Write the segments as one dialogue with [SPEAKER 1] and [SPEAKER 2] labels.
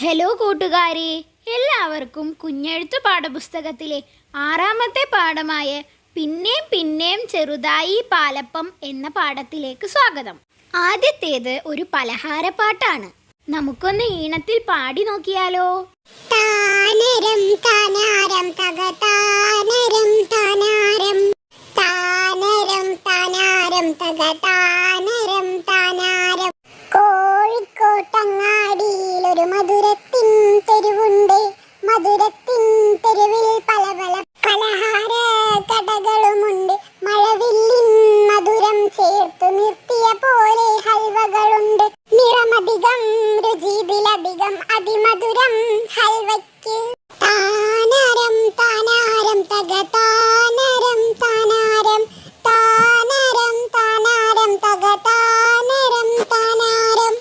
[SPEAKER 1] Hello കൂട്ടുകാരെ, എല്ലാവർക്കും കുഞ്ഞെഴുത്ത് പാഠപുസ്തകത്തിലെ 6ാമത്തെ പാഠമായ പിന്നേം പിന്നേം ചെറുതായി പാലപ്പം എന്ന പാഠത്തിലേക്ക് സ്വാഗതം. ആദ്യത്തേത് ഒരു പലഹാരപ്പാട്ടാണ്. നമുക്കൊന്ന് ഈണത്തിൽ പാടി നോക്കിയാലോ?
[SPEAKER 2] താനരം താനാരം തക താനരം താനാരം താനരം താനാരം തക താനരം താനാരം. കോഴിക്കോട്ടങ്ങാടിയിൽ ഒരു മധുരത്തിൻ തെരുവുണ്ട്. മധുരത്തിൻ തെരുവിൽ പല പല പലഹാര കടകളുമുണ്ട്. മഴവില്ലിൻ മധുരം ചേർത്തു നിർത്തിയ പോലെ ഹൽവകളുണ്ട്. നിറമധികം രുചിയിലധികം അതിമധുരം ഹൽവയ്ക്ക്. താനരം താനാരം തക താനരം താനാരം താനരം താനാരം തക താനരം താനാരം.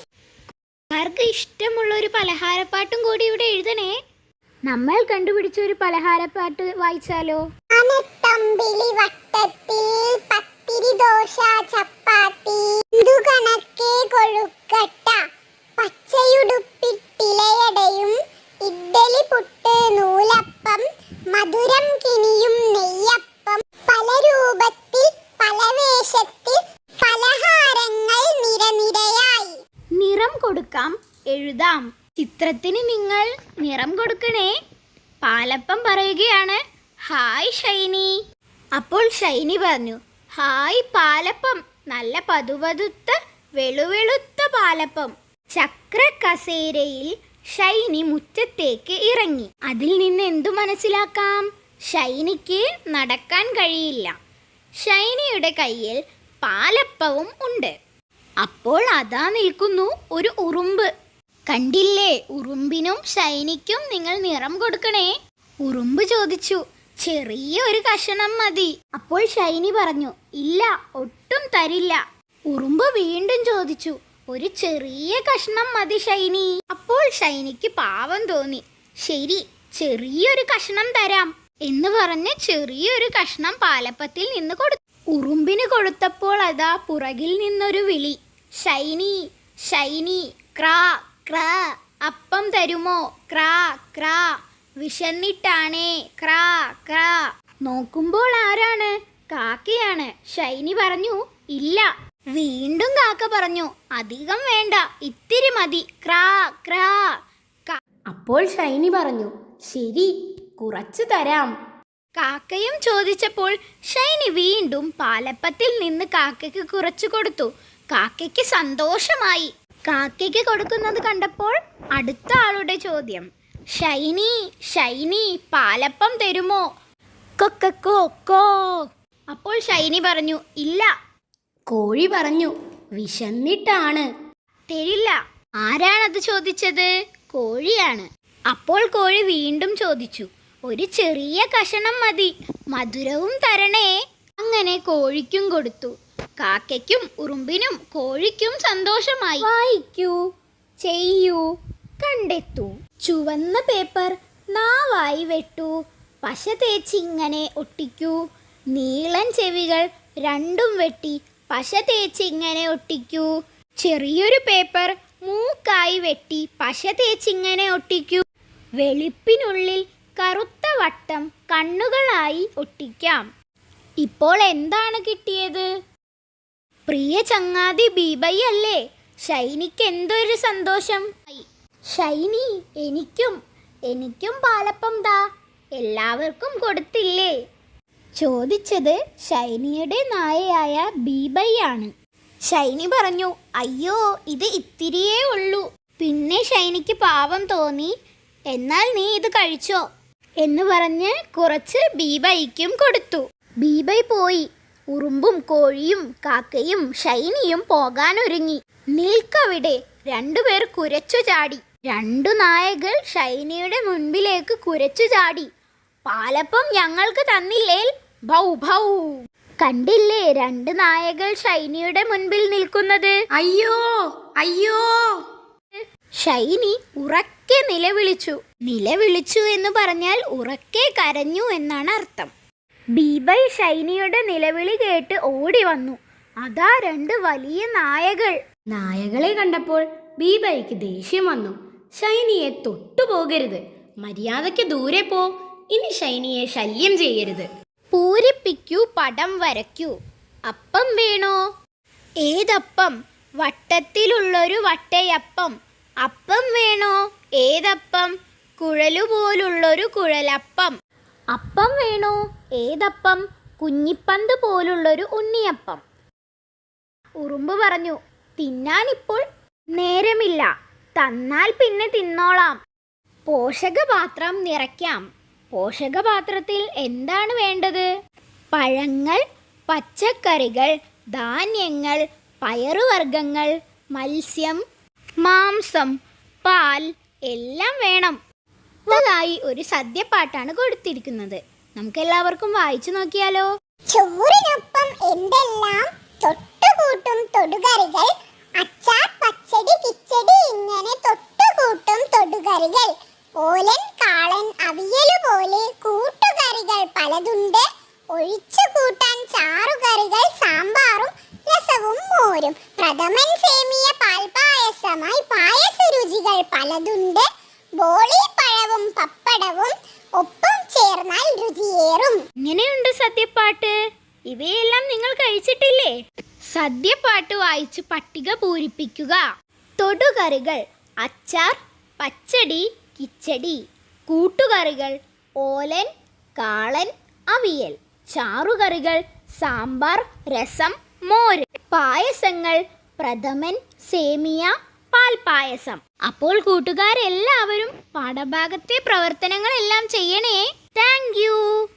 [SPEAKER 1] ആർക്ക് ഇഷ്ടമുള്ള ഒരു പലഹാരപ്പാട്ടും കൂടി ഇവിടെ എഴുതണേ. നമ്മൾ കണ്ടുപിടിച്ച ഒരു പലഹാരപ്പാട്ട് വായിച്ചാലോ?
[SPEAKER 2] അനത്തമ്പിളി വട്ടത്തിൽ പത്തിരി ദോശ ചപ്പാത്തി കണക്കെ കൊഴുക്കട്ട പച്ചയുടുപ്പിട്ടിലയടയും ഇഡ്ഡലി പുട്ട് നൂലപ്പം മധുരം കിനിയും നെയ്യപ്പം. പല രൂപത്തിൽ പല വേഷത്തിൽ പലഹാരങ്ങൾ നിരനിരയായി.
[SPEAKER 1] നിറം കൊടുക്കാം, എഴുതാം. ചിത്രത്തിന് നിങ്ങൾ നിറം കൊടുക്കണേ. പാലപ്പം പറയുകയാണ്, ഹായ് ഷൈനി. അപ്പോൾ ഷൈനി പറഞ്ഞു, ഹായ് പാലപ്പം, നല്ല പതുപതുത്ത വെളുവെളുത്ത പാലപ്പം. ചക്ര കസേരയിൽ ഷൈനി മുറ്റത്തേക്ക് ഇറങ്ങി. അതിൽ നിന്ന് എന്തു മനസ്സിലാക്കാം? ഷൈനിക്ക് നടക്കാൻ കഴിയില്ല. ഷൈനിയുടെ കയ്യിൽ പാലപ്പവും ഉണ്ട്. അപ്പോൾ അതാ നിൽക്കുന്നു ഒരു ഉറുമ്പ്. കണ്ടില്ലേ, ഉറുമ്പിനും ഷൈനിക്കും നിങ്ങൾ നിറം കൊടുക്കണേ. ഉറുമ്പ് ചോദിച്ചു, ചെറിയ ഒരു കഷണം മതി. അപ്പോൾ ഷൈനി പറഞ്ഞു, ഇല്ല, ഒട്ടും തരില്ല. ഉറുമ്പ് വീണ്ടും ചോദിച്ചു, ഒരു ചെറിയ കഷ്ണം മതി ഷൈനി. അപ്പോൾ ഷൈനിക്ക് പാവം തോന്നി. ശരി, ചെറിയൊരു കഷ്ണം തരാം എന്ന് പറഞ്ഞ് ചെറിയൊരു കഷ്ണം പാലപ്പത്തിൽ നിന്ന് കൊടുത്തു. ഉറുമ്പിന് കൊടുത്തപ്പോൾ അതാ പുറകിൽ നിന്നൊരു വിളി, ഷൈനി ഷൈനി, ക്രാ ക്രാ, അപ്പം തരുമോ? ക്രാ ക്രാ, വിശന്നിട്ടാണേ, ക്രാ ക്രാ. നോക്കുമ്പോൾ ആരാണ്? കാക്കയാണ്. ഷൈനി പറഞ്ഞു, ഇല്ല. വീണ്ടും കാക്ക പറഞ്ഞു, അധികം വേണ്ട, ഇത്തിരി മതി, ക്രാ ക്രാ.
[SPEAKER 3] അപ്പോൾ ഷൈനി പറഞ്ഞു, ശരി, കുറച്ച് തരാം.
[SPEAKER 1] കാക്കയും ചോദിച്ചപ്പോൾ ഷൈനി വീണ്ടും പാലപ്പത്തിൽ നിന്ന് കാക്കയ്ക്ക് കുറച്ചു കൊടുത്തു. കാക്കയ്ക്ക് സന്തോഷമായി. കാക്കയ്ക്ക് കൊടുക്കുന്നത് കണ്ടപ്പോൾ അടുത്ത ആളുടെ ചോദ്യം, ഷൈനി ഷൈനി, പാലപ്പം തരുമോ? കൊക്കോ. അപ്പോൾ ഷൈനി പറഞ്ഞു, ഇല്ല.
[SPEAKER 3] കോഴി പറഞ്ഞു, വിശന്നിട്ടാണ്.
[SPEAKER 1] തരില്ല. ആരാണത് ചോദിച്ചത്? കോഴിയാണ്. അപ്പോൾ കോഴി വീണ്ടും ചോദിച്ചു, ഒരു ചെറിയ കഷണം മതി, മധുരവും തരണേ. അങ്ങനെ കോഴിക്കും കൊടുത്തു. കാക്കയ്ക്കും ഉറുമ്പിനും കോഴിക്കും സന്തോഷമായി. വായിക്കൂ, ചെയ്യൂ, കണ്ടെത്തൂ. ചുവന്ന പേപ്പർ നാവായി വെട്ടൂ, പശ തേച്ചിങ്ങനെ ഒട്ടിക്കൂ. നീളൻ ചെവികൾ രണ്ടും വെട്ടി പശ തേച്ചിങ്ങനെ ഒട്ടിക്കൂ. ചെറിയൊരു പേപ്പർ മൂക്കായി വെട്ടി പശ തേച്ചിങ്ങനെ ഒട്ടിക്കൂ. വെളുപ്പിനുള്ളിൽ കറുത്ത വട്ടം കണ്ണുകളായി ഒട്ടിക്കാം. ഇപ്പോൾ എന്താണ് കിട്ടിയത്? പ്രിയ ചങ്ങാതി ബീബൈ അല്ലേ? ഷൈനിക്ക് എന്തൊരു സന്തോഷം. ഷൈനി, എനിക്കും പാലപ്പം താ, എല്ലാവർക്കും കൊടുത്തില്ലേ? ചോദിച്ചത് ഷൈനിയുടെ നായയായ ബീബൈ ആണ്. ഷൈനി പറഞ്ഞു, അയ്യോ, ഇത് ഇത്തിരിയേ ഉള്ളൂ. പിന്നെ ഷൈനിക്ക് പാവം തോന്നി. എന്നാൽ നീ ഇത് കഴിച്ചോ എന്ന് പറഞ്ഞ് കുറച്ച് ബീബൈക്കും കൊടുത്തു. ബീബൈ പോയി. ഉറുമ്പും കോഴിയും കാക്കയും ഷൈനിയും പോകാനൊരുങ്ങി. നിൽക്കവിടെ, രണ്ടുപേർ കുരച്ചു ചാടി. രണ്ടു നായകൾ ഷൈനിയുടെ മുൻപിലേക്ക് കുരച്ചു ചാടി. പാലപ്പം ഞങ്ങൾക്ക് തന്നില്ലേ? ഭൗ ഭൗ. കണ്ടില്ലേ രണ്ട് നായകൾ ഷൈനിയുടെ മുൻപിൽ നിൽക്കുന്നത്?
[SPEAKER 3] അയ്യോ അയ്യോ.
[SPEAKER 1] ഷൈനി ഉറക്കെ നിലവിളിച്ചു എന്ന് പറഞ്ഞാൽ ഉറക്കെ കരഞ്ഞു എന്നാണ് അർത്ഥം. ബീബൈ ഷൈനിയുടെ നിലവിളി കേട്ട് ഓടി വന്നു. അതാ രണ്ട് വലിയ നായകൾ.
[SPEAKER 3] നായകളെ കണ്ടപ്പോൾ ബീബൈക്ക് ദേഷ്യം വന്നു. ഷൈനിയെ തൊട്ടുപോകരുത്. മര്യാദയ്ക്ക് ദൂരെ പോ. ഇനി ഷൈനിയെ ശല്യം ചെയ്യരുത്.
[SPEAKER 1] പൂരിപ്പിക്കൂ, പടം വരയ്ക്കൂ. അപ്പം വേണോ? ഏതപ്പം? വട്ടത്തിലുള്ളൊരു വട്ടയപ്പം. അപ്പം വേണോ? ഏതപ്പം? കുഴലുപോലുള്ളൊരു കുഴലപ്പം. അപ്പം വേണോ? ഏതപ്പം? കുഞ്ഞിപ്പന്ത് പോലുള്ളൊരു ഉണ്ണിയപ്പം. ഉറുമ്പ് പറഞ്ഞു, തിന്നാനിപ്പോൾ നേരമില്ല, തന്നാൽ പിന്നെ തിന്നോളാം. പോഷകപാത്രം നിറയ്ക്കാം. പോഷകപാത്രത്തിൽ എന്താണ് വേണ്ടത്? പഴങ്ങൾ, പച്ചക്കറികൾ, ധാന്യങ്ങൾ, പയറുവർഗ്ഗങ്ങൾ, മത്സ്യം, മാംസം, പാൽ എല്ലാം വേണം. ായി ഒരു സദ്യപ്പാട്ടാണ് കൊടുത്തിരിക്കുന്നത്. നമുക്കെല്ലാവർക്കും വായിച്ചു നോക്കിയാലോ?
[SPEAKER 2] ചോറിനൊപ്പം എന്തെല്ലാം തൊട്ടുകൂട്ടും തൊടുകറികൾ, അച്ചാർ, പച്ചടി, കിച്ചടി, ഇങ്ങനെ തൊട്ടുകൂട്ടും തൊടുകറികൾ. ഓലൻ, കാളൻ, അവിയലു പോലെ കൂട്ടുകറികൾ പലതുണ്ട്. ഒഴിച്ചു കൂട്ടാൻ ചാറുകറികൾ, സാമ്പാറും രസവും മോരും. പ്രഥമൻ, സേമിയ, പാൽപായസമായി പായസ രുചികൾ പലതുണ്ട്. ബോളി, പഴവും പപ്പടവും ഒപ്പം ചേർന്നാൽ രുചിയേറും.
[SPEAKER 1] ഇങ്ങനെയുണ്ട് സദ്യപ്പാട്ട്. ഇവയെല്ലാം നിങ്ങൾ കഴിച്ചിട്ടില്ലേ? സദ്യപ്പാട്ട് വായിച്ച് പട്ടിക പൂരിപ്പിക്കുക. തൊടുകറികൾ: അച്ചാർ, പച്ചടി, കിച്ചടി. കൂട്ടുകറികൾ: ഓലൻ, കാളൻ, അവിയൽ. ചാറുകറികൾ: സാമ്പാർ, രസം, മോര്. പായസങ്ങൾ: പ്രഥമൻ, സേമിയ, പാൽപായസം. അപ്പോൾ കൂട്ടുകാരെല്ലാവരും പാഠഭാഗത്തെ പ്രവർത്തനങ്ങളെല്ലാം ചെയ്യണേ. Thank you.